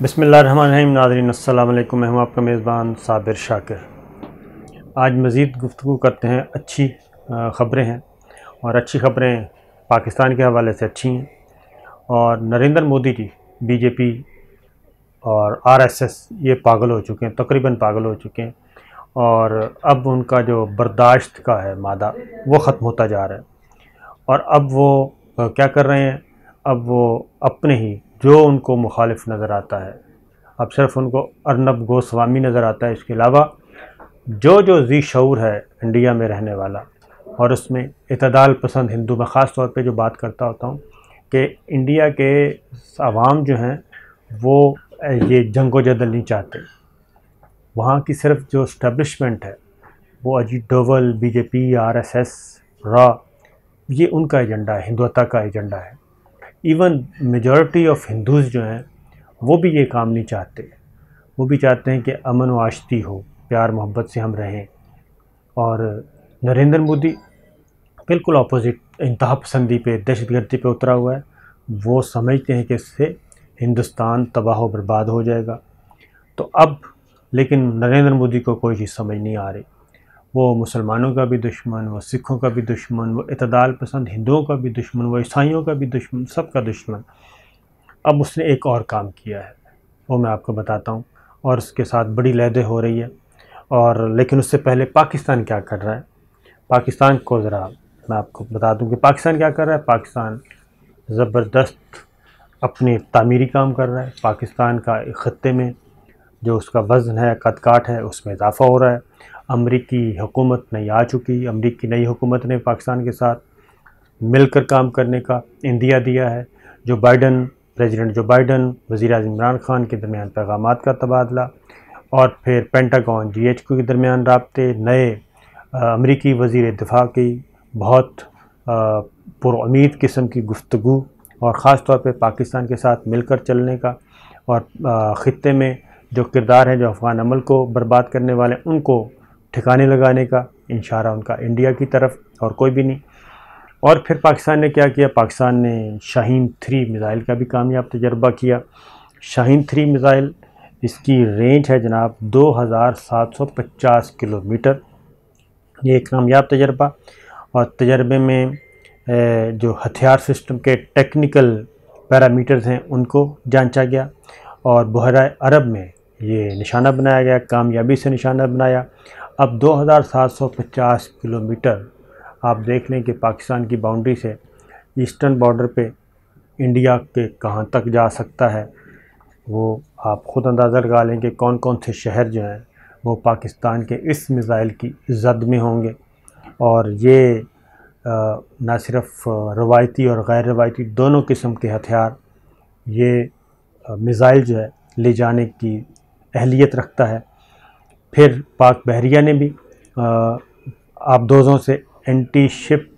बिस्मिल्लाहिर्रहमानिर्रहीम। नाज़रीन अस्सलाम वालेकुम। मैं हूं आपका मेज़बान साबिर शाकिर। आज मज़ीद गुफ्तगू करते हैं। अच्छी ख़बरें हैं और अच्छी ख़बरें पाकिस्तान के हवाले से अच्छी हैं। और नरेंद्र मोदी जी बीजेपी और आरएसएस ये पागल हो चुके हैं, तकरीबन पागल हो चुके हैं। और अब उनका जो बर्दाश्त का है मादा वो ख़त्म होता जा रहा है। और अब वो क्या कर रहे हैं, अब वो अपने ही जो उनको मुखालिफ नज़र आता है, अब सिर्फ उनको अर्नब गोस्वामी नज़र आता है। इसके अलावा जो ज़ी शऊर है इंडिया में रहने वाला, और उसमें इतदाल पसंद हिंदू, मैं ख़ास तौर पे जो बात करता होता हूँ कि इंडिया के आवाम जो हैं वो ये जंगो जदल नहीं चाहते। वहाँ की सिर्फ जो इस्टेब्लिशमेंट है वो Ajit Doval, BJP, RSS, raw, ये उनका एजेंडा है, हिंदुत्व का एजेंडा है। इवन मेजॉरिटी ऑफ हिंदूज़ जो हैं वो भी ये काम नहीं चाहते। वो भी चाहते हैं कि अमन व आशती हो, प्यार मोहब्बत से हम रहें। और नरेंद्र मोदी बिल्कुल अपोजिट, इंतहा पसंदी पे, दहशतगर्दी पे उतरा हुआ है। वो समझते हैं कि इससे हिंदुस्तान तबाह व बर्बाद हो जाएगा। तो अब लेकिन नरेंद्र मोदी को कोई चीज़ समझ नहीं आ रही। वो मुसलमानों का भी दुश्मन, वो सिखों का भी दुश्मन, वो इतदाल पसंद हिंदुओं का भी दुश्मन, वो ईसाइयों का भी दुश्मन, सबका दुश्मन। अब उसने एक और काम किया है, वो मैं आपको बताता हूँ, और उसके साथ बड़ी लहदें हो रही है। और लेकिन उससे पहले पाकिस्तान क्या कर रहा है, पाकिस्तान को ज़रा मैं आपको बता दूँ कि पाकिस्तान क्या कर रहा है। पाकिस्तान ज़बरदस्त अपने तामीरी काम कर रहा है। पाकिस्तान का ख़त्ते में जो उसका वज़न है, कद-काठ है, उसमें इजाफ़ा हो रहा है। अमरीकी हुकूमत नई आ चुकी, अमरीकी नई हुकूमत ने पाकिस्तान के साथ मिलकर काम करने का इंदिया दिया है। प्रेसिडेंट जो बाइडन, वज़ीर-ए-आज़म इमरान खान के दरमियान पैगामात का तबादला, और फिर पेंटागन GHQ के दरमियान राब्ते, नए अमरीकी वज़ीर दिफ़ा की बहुत पुरउम्मीद किस्म की गुफ्तगू, और ख़ास तौर पे पाकिस्तान के साथ मिलकर चलने का, और ख़ित्ते में जो किरदार हैं जो अफ़गान अमल को बर्बाद करने वाले उनको ठिकाने लगाने का इशारा उनका इंडिया की तरफ, और कोई भी नहीं। और फिर पाकिस्तान ने क्या किया, पाकिस्तान ने शाहीन 3 मिज़ाइल का भी कामयाब तजर्बा किया। शाहीन 3 मिज़ाइल, इसकी रेंज है जनाब 2750 किलोमीटर। ये एक कामयाब तजर्बा, और तजर्बे में जो हथियार सिस्टम के टेक्निकल पैरामीटर्स हैं उनको जांचा गया, और बहरा अरब में ये निशाना बनाया गया, कामयाबी से निशाना बनाया। अब 2750 किलोमीटर आप देख लें कि पाकिस्तान की बाउंड्री से ईस्टर्न बॉर्डर पे इंडिया के कहाँ तक जा सकता है। वो आप ख़ुद अंदाज़ा लगा लें कि कौन कौन से शहर जो हैं वो पाकिस्तान के इस मिज़ाइल की जद में होंगे। और ये ना सिर्फ रवायती और गैर रवायती दोनों किस्म के हथियार ये मिज़ाइल जो है ले जाने की अहलियत रखता है। फिर पाक बहरिया ने भी आबदोज़ों से एंटी शिप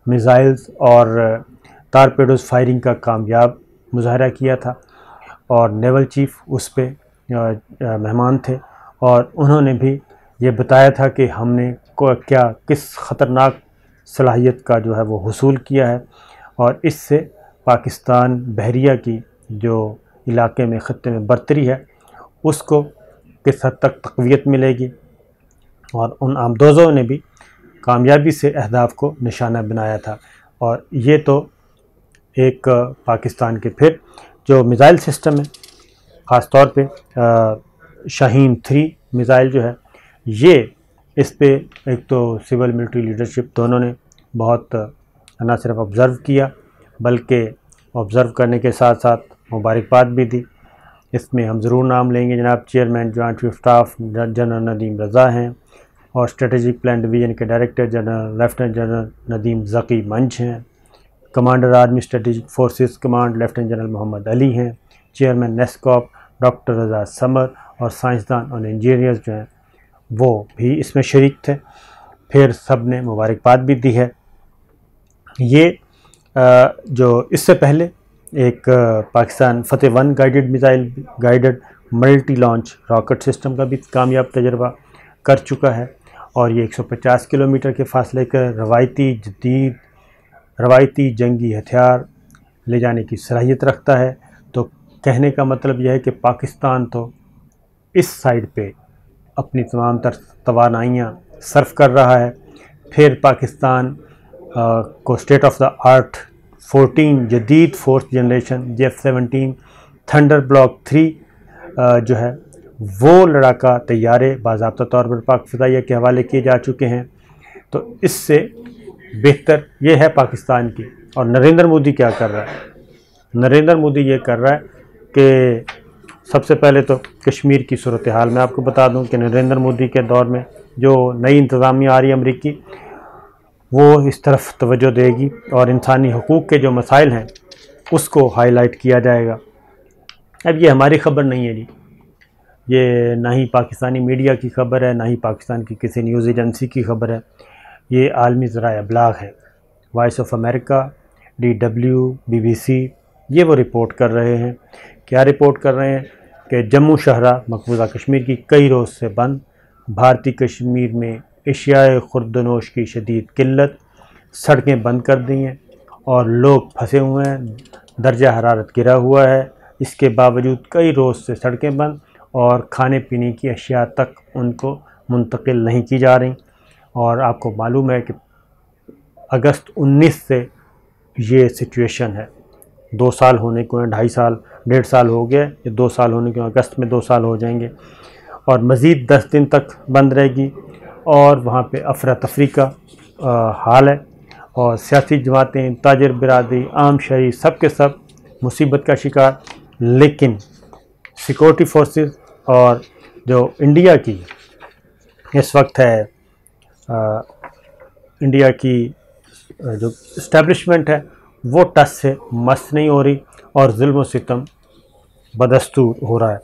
मिज़ाइल्स और टारपेडोज़ फायरिंग का कामयाब मुज़ाहरा किया था, और नेवल चीफ़ उस पे मेहमान थे, और उन्होंने भी ये बताया था कि हमने किस ख़तरनाक सलाहियत का जो है वो हुसूल किया है, और इससे पाकिस्तान बहरिया की जो इलाके में ख़त्ते में बर्तरी है उसको किस हद तक तक़वियत मिलेगी। और उन आमदोज़ों ने भी कामयाबी से अहदाफ को निशाना बनाया था। और ये तो एक पाकिस्तान के फिर जो मिज़ाइल सिस्टम है, ख़ास तौर पे शाहीन 3 मिज़ाइल जो है, ये इस पे एक तो सिविल मिलिट्री लीडरशिप दोनों ने बहुत ना सिर्फ ऑब्ज़र्व किया बल्कि ऑब्ज़र्व करने के साथ साथ मुबारकबाद भी दी। इसमें हम ज़रूर नाम लेंगे जनाब chairman joint chief staff general Nadeem Raza हैं, और स्ट्रेटेजिक प्लान डिवीज़न के director general lieutenant general Nadeem Zaki मंच हैं, commander army strategic forces command lieutenant general Mohammad Ali हैं, chairman NESCOM doctor Raza Samar, और साइंसदान और इंजीनियर्स जो हैं वो भी इसमें शरीक थे। फिर सब ने मुबारकबाद भी दी है। ये जो इससे पहले एक पाकिस्तान फतेह 1 guided multi launch rocket system का भी कामयाब तजर्बा कर चुका है, और ये 150 किलोमीटर के फासले का रवायती जंगी हथियार ले जाने की सलाहियत रखता है। तो कहने का मतलब यह है कि पाकिस्तान तो इस साइड पे अपनी तमाम तर तवानाइयाँ सर्फ कर रहा है। फिर पाकिस्तान को स्टेट ऑफ द आर्ट 14 जदीद fourth generation F-17 thunder block 3 जो है वो लड़ाका तैयारे बाज़ाब्ता तौर पर पाक फ़िज़ाइया के हवाले किए जा चुके हैं। तो इससे बेहतर ये है पाकिस्तान की। और नरेंद्र मोदी क्या कर रहा है? नरेंद्र मोदी ये कर रहा है कि सबसे पहले तो कश्मीर की सूरत हाल मैं आपको बता दूं कि नरेंद्र मोदी के दौर में जो नई इंतज़ामिया आ रही है अमरीकी, वो इस तरफ तवज्जो देगी और इंसानी हकूक़ के जो मसाइल हैं उसको हाईलाइट किया जाएगा। अब ये हमारी ख़बर नहीं है जी, ये ना ही पाकिस्तानी मीडिया की ख़बर है, ना ही पाकिस्तान की किसी न्यूज़ एजेंसी की ख़बर है। ये आलमी ज़राए अबलाग है, voice of America, DW, BBC, ये वो रिपोर्ट कर रहे हैं। क्या रिपोर्ट कर रहे हैं कि जम्मू शहरा मकबूजा कश्मीर की कई रोज़ से बंद, भारतीय कश्मीर में एशियाई खुर्दनोश की शदीद किल्लत, सड़कें बंद कर दी हैं और लोग फंसे हुए हैं, दर्जा हरारत गिरा हुआ है। इसके बावजूद कई रोज़ से सड़कें बंद और खाने पीने की अशिया तक उनको मुंतकिल नहीं की जा रही। और आपको मालूम है कि अगस्त 19 से ये सिचुएशन है। 2 साल होने को हैं, 2.5 साल 1.5 साल हो गया, ये 2 साल होने को, अगस्त में 2 साल हो जाएंगे और मज़ीद 10 दिन तक बंद रहेगी। और वहाँ पे अफरा तफरी का हाल है और सियासी जमातें, ताजर बिरादरी, आम शहरी सब के सब मुसीबत का शिकार। लेकिन सिक्योरिटी फोर्सेस और जो इंडिया की इस वक्त है इंडिया की जो इस्टेब्लिशमेंट है वो टस से मस नहीं हो रही और जुल्म व सितम बदस्तूर हो रहा है।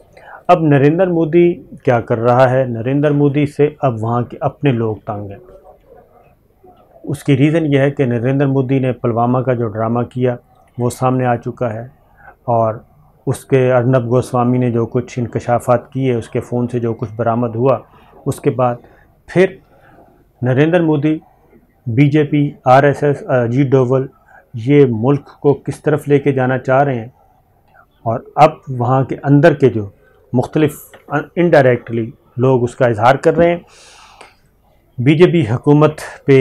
अब नरेंद्र मोदी क्या कर रहा है? नरेंद्र मोदी से अब वहाँ के अपने लोग तंग हैं। उसकी रीज़न यह है कि नरेंद्र मोदी ने पुलवामा का जो ड्रामा किया वो सामने आ चुका है और उसके अर्नब गोस्वामी ने जो कुछ इंकशाफात किए, उसके फ़ोन से जो कुछ बरामद हुआ, उसके बाद फिर नरेंद्र मोदी, बीजेपी, RSS, अजीत डोवल ये मुल्क को किस तरफ लेके जाना चाह रहे हैं। और अब वहाँ के अंदर के जो मुख्तलिफ इनडायरेक्टली लोग उसका इजहार कर रहे हैं। बीजेपी हुकूमत पे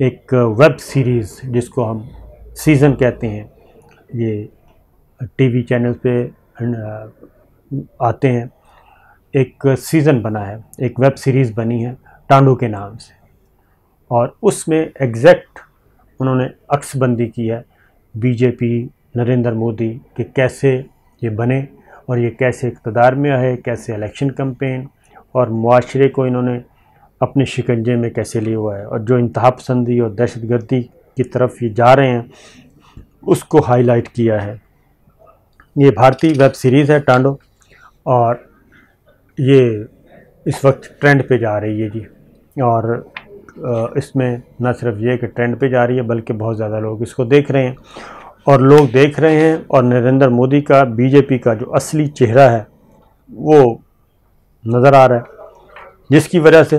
एक वेब सीरीज़ जिसको हम सीज़न कहते हैं, ये टीवी चैनल पे आते हैं, एक सीज़न बना है, एक वेब सीरीज़ बनी है टांडो के नाम से और उसमें एग्जैक्ट उन्होंने अक्सबंदी की है बीजेपी, नरेंद्र मोदी कि कैसे ये बने और ये कैसे इक़्तिदार में आए, कैसे इलेक्शन कैंपेन और मुआशरे को इन्होंने अपने शिकंजे में कैसे लिया हुआ है और जो इंतहा पसंदी और दहशतगर्दी की तरफ ये जा रहे हैं उसको हाईलाइट किया है। ये भारतीय वेब सीरीज़ है टांडो और ये इस वक्त ट्रेंड पे जा रही है जी। और इसमें न सिर्फ ये कि ट्रेंड पे जा रही है बल्कि बहुत ज़्यादा लोग इसको देख रहे हैं और लोग देख रहे हैं और नरेंद्र मोदी का, बीजेपी का जो असली चेहरा है वो नज़र आ रहा है, जिसकी वजह से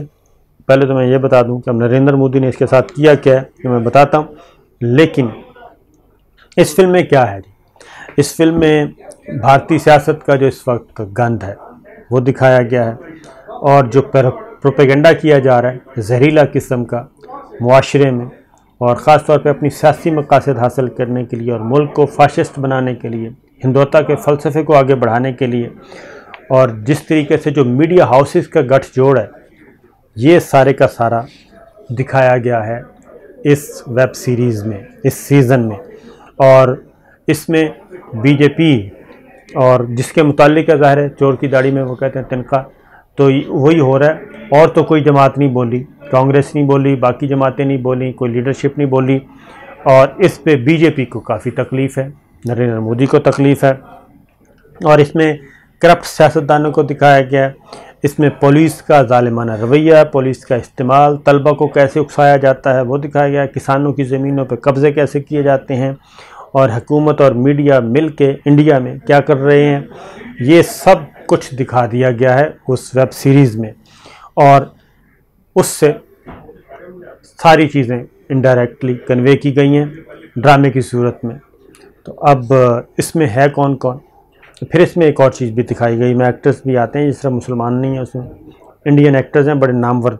पहले तो मैं ये बता दूं कि अब नरेंद्र मोदी ने इसके साथ किया क्या है कि मैं बताता हूं। लेकिन इस फिल्म में क्या है जी? इस फिल्म में भारतीय सियासत का जो इस वक्त गंद है वो दिखाया गया है और जो प्रोपेगेंडा किया जा रहा है जहरीला किस्म का मुआशरे में और ख़ास तौर पे अपनी सियासी मकासद हासिल करने के लिए और मुल्क को फाशिस्ट बनाने के लिए, हिंदुत्व के फ़लसफ़े को आगे बढ़ाने के लिए और जिस तरीके से जो मीडिया हाउसेस का गठजोड़ है, ये सारे का सारा दिखाया गया है इस वेब सीरीज़ में, इस सीज़न में। और इसमें बीजेपी और जिसके मुताल्लिक है ज़ाहिर है चोर की दाढ़ी में वो कहते हैं तिनका, तो वही हो रहा है। और तो कोई जमात नहीं बोली, कांग्रेस नहीं बोली, बाकी जमातें नहीं बोली, कोई लीडरशिप नहीं बोली और इस पे बीजेपी को काफ़ी तकलीफ़ है, नरेंद्र मोदी को तकलीफ़ है। और इसमें करप्ट सियासतदानों को दिखाया गया है, इसमें पुलिस का ज़ालिमाना रवैया, पुलिस का इस्तेमाल, तलबा को कैसे उकसाया जाता है वो दिखाया गया है, किसानों की ज़मीनों पर कब्ज़े कैसे किए जाते हैं और हुकूमत और मीडिया मिल के इंडिया में क्या कर रहे हैं, ये सब कुछ दिखा दिया गया है उस वेब सीरीज़ में। और उससे सारी चीज़ें इनडायरेक्टली कन्वे की गई हैं ड्रामे की सूरत में। तो अब इसमें है कौन कौन? फिर इसमें एक और चीज़ भी दिखाई गई, में एक्टर्स भी आते हैं, जिस तरह मुसलमान नहीं है उसमें, इंडियन एक्टर्स हैं बड़े नामवर।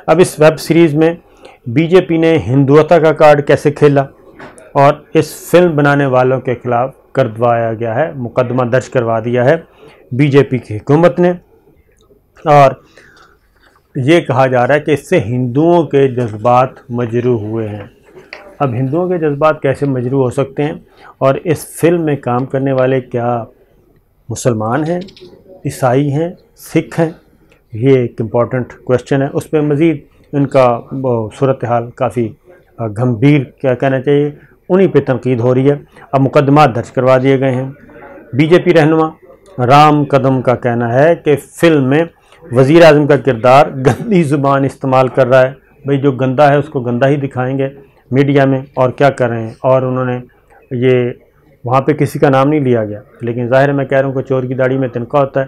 अब इस वेब सीरीज़ में बीजेपी ने हिंदुत्व का कार्ड कैसे खेला और इस फिल्म बनाने वालों के खिलाफ करवाया गया है, मुकदमा दर्ज करवा दिया है बीजेपी की हुकूमत ने। और ये कहा जा रहा है कि इससे हिंदुओं के जज्बात मजरू हुए हैं। अब हिंदुओं के जज्बात कैसे मजरू हो सकते हैं, और इस फिल्म में काम करने वाले क्या मुसलमान हैं, ईसाई हैं, सिख हैं, ये एक इम्पॉर्टेंट क्वेश्चन है। उस पर मज़ीद इनका सूरत हाल काफ़ी गंभीर क्या कहना चाहिए, उन्हीं पे तनकीद हो रही है। अब मुकदमा दर्ज करवा दिए गए हैं। बीजेपी रहनुमा राम कदम का कहना है कि फ़िल्म में वज़ीर आज़म का किरदार गंदी ज़ुबान इस्तेमाल कर रहा है। भाई जो गंदा है उसको गंदा ही दिखाएंगे मीडिया में, और क्या कर रहे हैं। और उन्होंने ये वहाँ पे किसी का नाम नहीं लिया गया, लेकिन ज़ाहिर है मैं कह रहा हूँ कि चोर की दाढ़ी में तिनका होता है,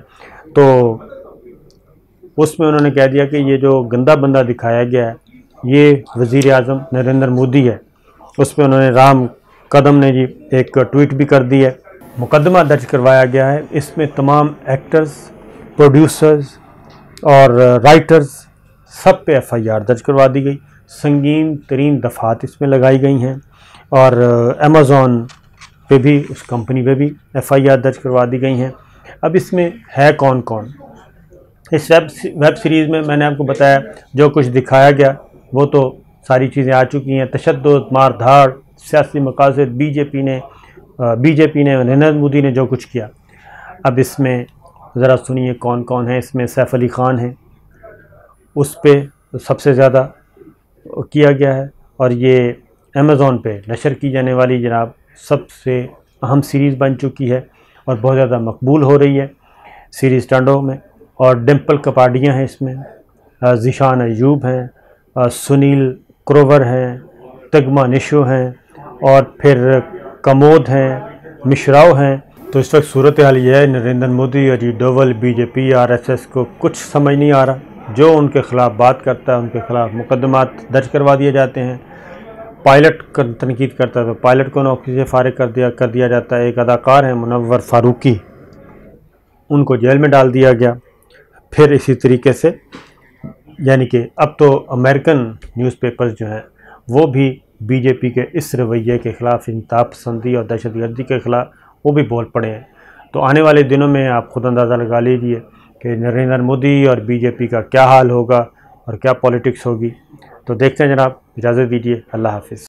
तो उसमें उन्होंने कह दिया कि ये जो गंदा बंदा दिखाया गया है ये वज़ीर आज़म नरेंद्र मोदी है। उस पर उन्होंने राम कदम ने जी एक ट्वीट भी कर दी है। मुकदमा दर्ज करवाया गया है। इसमें तमाम एक्टर्स, प्रोड्यूसर्स और राइटर्स सब पे FIR दर्ज करवा दी गई। संगीन तरीन दफ़ात इसमें लगाई गई हैं, और अमेज़ॉन पे भी, उस कंपनी पे भी FIR दर्ज करवा दी गई हैं। अब इसमें है कौन कौन, इस वेब सीरीज़ में मैंने आपको बताया जो कुछ दिखाया गया वो तो सारी चीज़ें आ चुकी हैं। तशद्दुद, मार धाड़, सियासी मकासद, बीजेपी ने नरेंद्र मोदी ने जो कुछ किया। अब इसमें ज़रा सुनिए कौन कौन है। इसमें सैफ अली ख़ान है, उस पे सबसे ज़्यादा किया गया है, और ये अमेज़ॉन पे नशर की जाने वाली जनाब सबसे अहम सीरीज़ बन चुकी है और बहुत ज़्यादा मकबूल हो रही है सीरीज़ टांडो में। और डिम्पल कपाडिया हैं इसमें, ज़ीशान अयूब हैं, सुनील क्रोवर हैं, तगमा निशो हैं, और फिर कमोद हैं, मिश्राव हैं। तो इस वक्त सूरत हाल ये है, नरेंद्र मोदी, अजीत डोवल, बीजेपी, RSS को कुछ समझ नहीं आ रहा। जो उनके ख़िलाफ़ बात करता है उनके ख़िलाफ़ मुकदमात दर्ज करवा दिए जाते हैं। पायलट का तनकीद करता है तो पायलट को नौकरी से फारिग कर दिया जाता है। एक अदाकार हैं मुनव्वर फ़ारूकी, उनको जेल में डाल दिया गया। फिर इसी तरीके से यानी कि अब तो अमेरिकन न्यूज़पेपर्स जो हैं वो भी बीजेपी के इस रवैये के ख़िलाफ़, इंतहा पसंदी और दहशतगर्दी के ख़िलाफ़ वो भी बोल पड़े हैं। तो आने वाले दिनों में आप खुद अंदाज़ा लगा लीजिए कि नरेंद्र मोदी और बीजेपी का क्या हाल होगा और क्या पॉलिटिक्स होगी। तो देखते हैं जनाब, इजाज़त दीजिए, अल्लाह हाफ़िज़।